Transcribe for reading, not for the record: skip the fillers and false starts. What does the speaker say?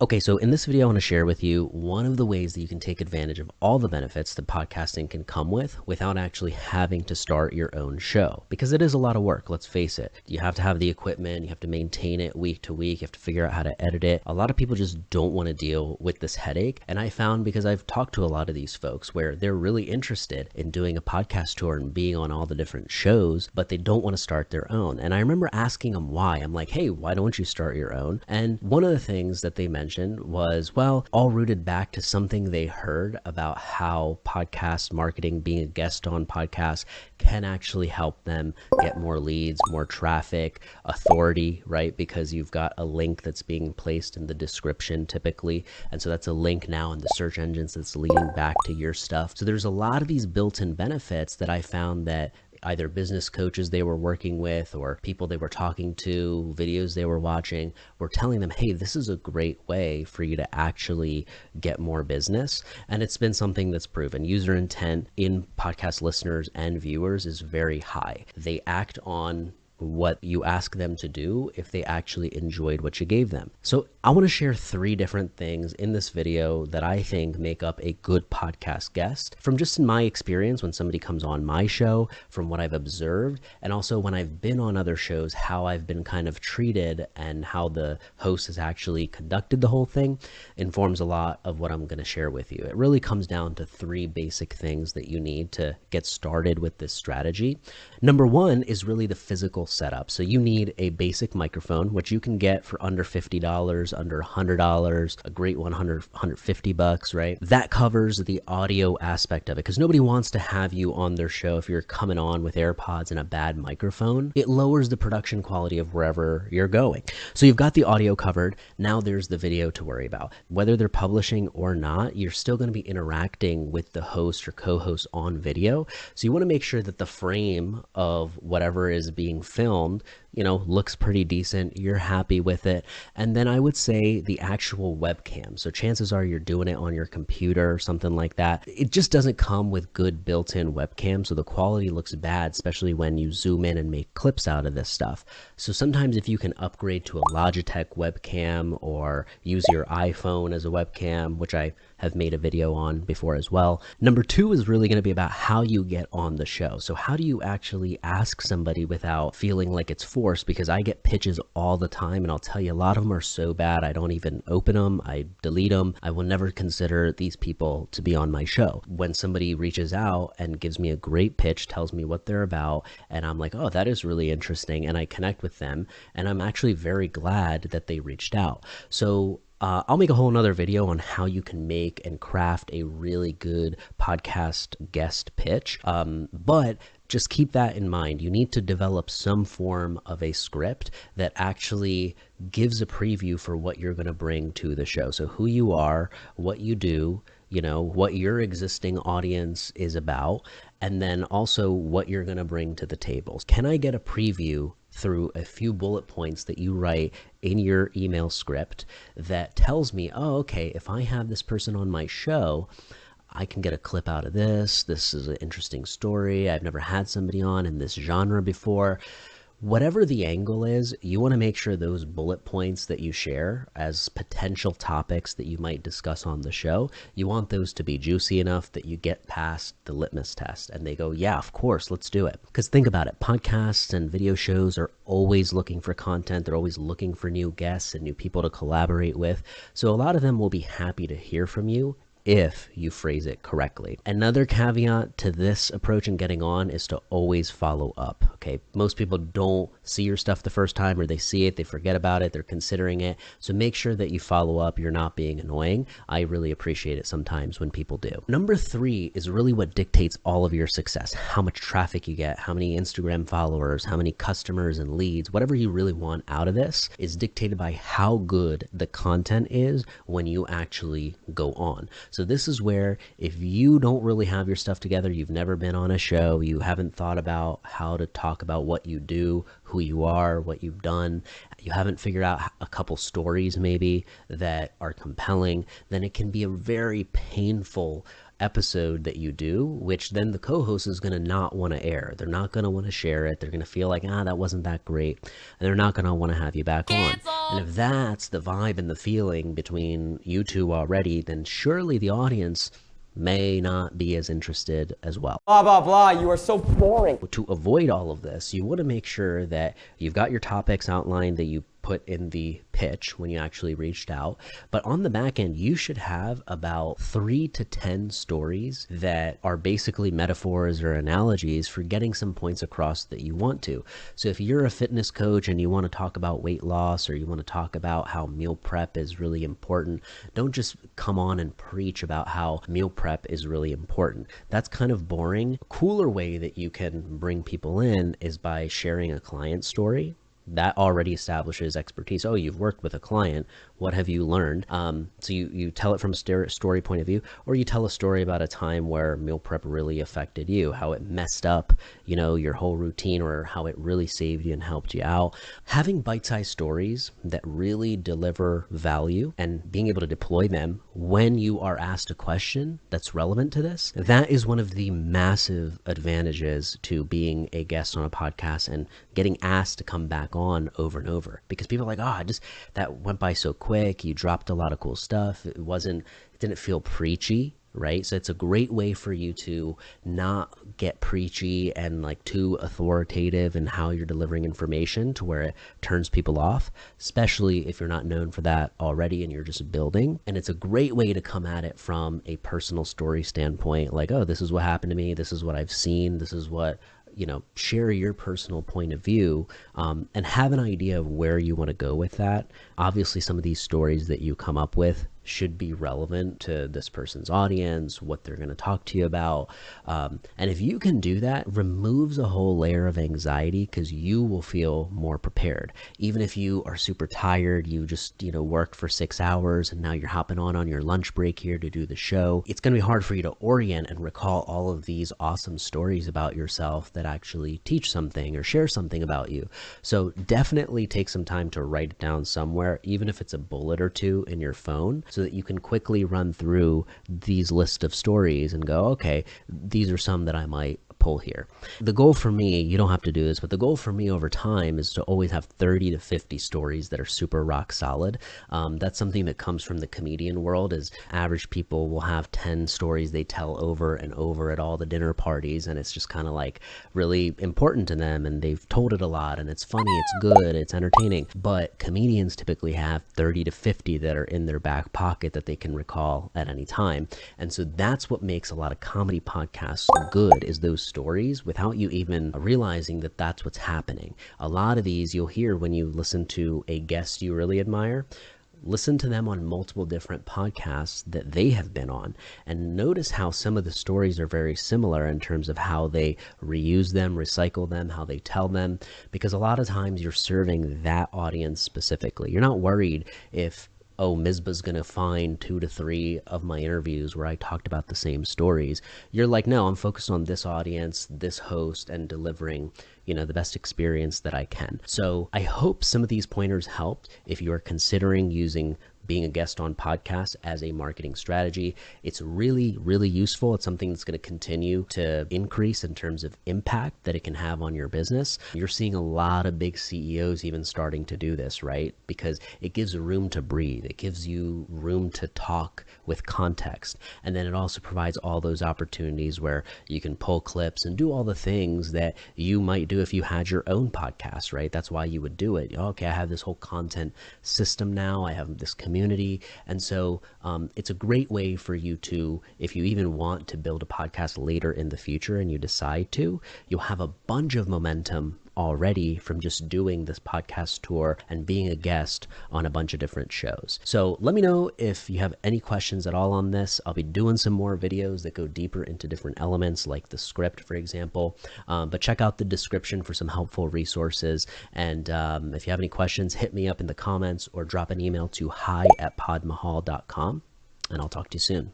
Okay, so in this video, I want to share with you one of the ways that you can take advantage of all the benefits that podcasting can come with without actually having to start your own show. Because it is a lot of work, let's face it. You have to have the equipment, you have to maintain it week to week, you have to figure out how to edit it. A lot of people just don't want to deal with this headache. And I found, because I've talked to a lot of these folks where they're really interested in doing a podcast tour and being on all the different shows, but they don't want to start their own. And I remember asking them why. I'm like, hey, why don't you start your own? And one of the things that they mentioned was, well, all rooted back to something they heard about how podcast marketing, being a guest on podcasts, can actually help them get more leads, more traffic, authority, right? Because you've got a link that's being placed in the description typically. And so that's a link now in the search engines that's leading back to your stuff. So there's a lot of these built-in benefits that I found that either business coaches they were working with or people they were talking to, videos they were watching, were telling them, hey, this is a great way for you to actually get more business. And it's been something that's proven. User intent in podcast listeners and viewers is very high. They act on what you ask them to do if they actually enjoyed what you gave them. So I want to share 3 different things in this video that I think make up a good podcast guest from just in my experience when somebody comes on my show, from what I've observed, and also when I've been on other shows, how I've been kind of treated and how the host has actually conducted the whole thing informs a lot of what I'm going to share with you. It really comes down to 3 basic things that you need to get started with this strategy. Number 1 is really the physical setup. So you need a basic microphone, which you can get for under $50, under $100, a great 150 bucks, right? That covers the audio aspect of it, because nobody wants to have you on their show if you're coming on with AirPods and a bad microphone. It lowers the production quality of wherever you're going. So you've got the audio covered. Now there's the video to worry about. Whether they're publishing or not, you're still going to be interacting with the host or co-host on video. So you want to make sure that the frame of whatever is being filmed, looks pretty decent. You're happy with it. And then I would say the actual webcam. So chances are you're doing it on your computer or something like that. It just doesn't come with good built-in webcam. So the quality looks bad, especially when you zoom in and make clips out of this stuff. So sometimes if you can upgrade to a Logitech webcam or use your iPhone as a webcam, which I have made a video on before as well. Number 2 is really going to be about how you get on the show. So how do you actually ask somebody without feeling like it's forced? Because I get pitches all the time, and I'll tell you, a lot of them are so bad I don't even open them. I delete them. I will never consider these people to be on my show. When somebody reaches out and gives me a great pitch, tells me what they're about, and I'm like, oh, that is really interesting, and I connect with them, and I'm actually very glad that they reached out. So I'll make a whole nother video on how you can make and craft a really good podcast guest pitch. But just keep that in mind. You need to develop some form of a script that actually gives a preview for what you're going to bring to the show. So who you are, what you do, what your existing audience is about, and then also what you're going to bring to the table. Can I get a preview through a few bullet points that you write in your email script that tells me, oh, okay, if I have this person on my show, I can get a clip out of this. This is an interesting story. I've never had somebody on in this genre before. Whatever the angle is, you want to make sure those bullet points that you share as potential topics that you might discuss on the show, you want those to be juicy enough that you get past the litmus test and they go, yeah, of course, let's do it. Because think about it, podcasts and video shows are always looking for content. They're always looking for new guests and new people to collaborate with. So a lot of them will be happy to hear from you if you phrase it correctly. Another caveat to this approach and getting on is to always follow up. Okay, most people don't see your stuff the first time, or they see it, they forget about it, they're considering it. So make sure that you follow up. You're not being annoying. I really appreciate it sometimes when people do. Number 3 is really what dictates all of your success. How much traffic you get, how many Instagram followers, how many customers and leads, whatever you really want out of this is dictated by how good the content is when you actually go on. So this is where if you don't really have your stuff together, you've never been on a show, you haven't thought about how to talk about what you do, who you are, what you've done, you haven't figured out a couple stories maybe that are compelling, then it can be a very painful episode that you do, which then the co-host is going to not want to air. They're not going to want to share it. They're going to feel like, that wasn't that great. And they're not going to want to have you back on. And if that's the vibe and the feeling between you two already, then surely the audience may not be as interested as well. Blah, blah, blah. You are so boring. To avoid all of this, you want to make sure that you've got your topics outlined that you put in the pitch when you actually reached out. But on the back end, you should have about 3 to 10 stories that are basically metaphors or analogies for getting some points across that you want to. So if you're a fitness coach and you want to talk about weight loss, or you want to talk about how meal prep is really important, don't just come on and preach about how meal prep is really important. That's kind of boring. A cooler way that you can bring people in is by sharing a client story. That already establishes expertise. Oh, you've worked with a client. What have you learned? So you tell it from a story point of view, or you tell a story about a time where meal prep really affected you, how it messed up, your whole routine, or how it really saved you and helped you out. Having bite-sized stories that really deliver value and being able to deploy them when you are asked a question that's relevant to this, that is one of the massive advantages to being a guest on a podcast and getting asked to come back on over and over, because people are like, that went by so quick. You dropped a lot of cool stuff. It didn't feel preachy, right? So it's a great way for you to not get preachy and like too authoritative in how you're delivering information to where it turns people off, especially if you're not known for that already and you're just building. And it's a great way to come at it from a personal story standpoint, like, this is what happened to me. This is what I've seen. This is what share your personal point of view, and have an idea of where you want to go with that. Obviously, some of these stories that you come up with should be relevant to this person's audience, what they're going to talk to you about. And if you can do that, removes a whole layer of anxiety, because you will feel more prepared. Even if you are super tired, you just, worked for 6 hours and now you're hopping on your lunch break here to do the show. It's going to be hard for you to orient and recall all of these awesome stories about yourself that actually teach something or share something about you. So definitely take some time to write it down somewhere, even if it's a bullet or two in your phone, so that you can quickly run through these list of stories and go, okay, these are some that I might pull here. The goal for me, you don't have to do this, but the goal for me over time is to always have 30 to 50 stories that are super rock solid. That's something that comes from the comedian world, is average people will have 10 stories they tell over and over at all the dinner parties, and it's just kind of like really important to them, and they've told it a lot, and it's funny, it's good, it's entertaining. But comedians typically have 30 to 50 that are in their back pocket that they can recall at any time. And so that's what makes a lot of comedy podcasts good, is those stories without you even realizing that that's what's happening. A lot of these you'll hear when you listen to a guest you really admire. Listen to them on multiple different podcasts that they have been on, and notice how some of the stories are very similar in terms of how they reuse them, recycle them, how they tell them, because a lot of times you're serving that audience specifically. You're not worried if Mizpah's going to find 2 to 3 of my interviews where I talked about the same stories. You're like, no, I'm focused on this audience, this host, and delivering, the best experience that I can. So I hope some of these pointers helped if you are considering using being a guest on podcasts as a marketing strategy. It's really, really useful. It's something that's going to continue to increase in terms of impact that it can have on your business. You're seeing a lot of big CEOs even starting to do this, right? Because it gives room to breathe. It gives you room to talk with context. And then it also provides all those opportunities where you can pull clips and do all the things that you might do if you had your own podcast, right? That's why you would do it. Okay, I have this whole content system now. I have this community. And so it's a great way for you to, if you even want to build a podcast later in the future and you decide to, you'll have a bunch of momentum already from just doing this podcast tour and being a guest on a bunch of different shows. So let me know if you have any questions at all on this. I'll be doing some more videos that go deeper into different elements, like the script, for example. But check out the description for some helpful resources. And if you have any questions, hit me up in the comments or drop an email to hi@podmahal.com, and I'll talk to you soon.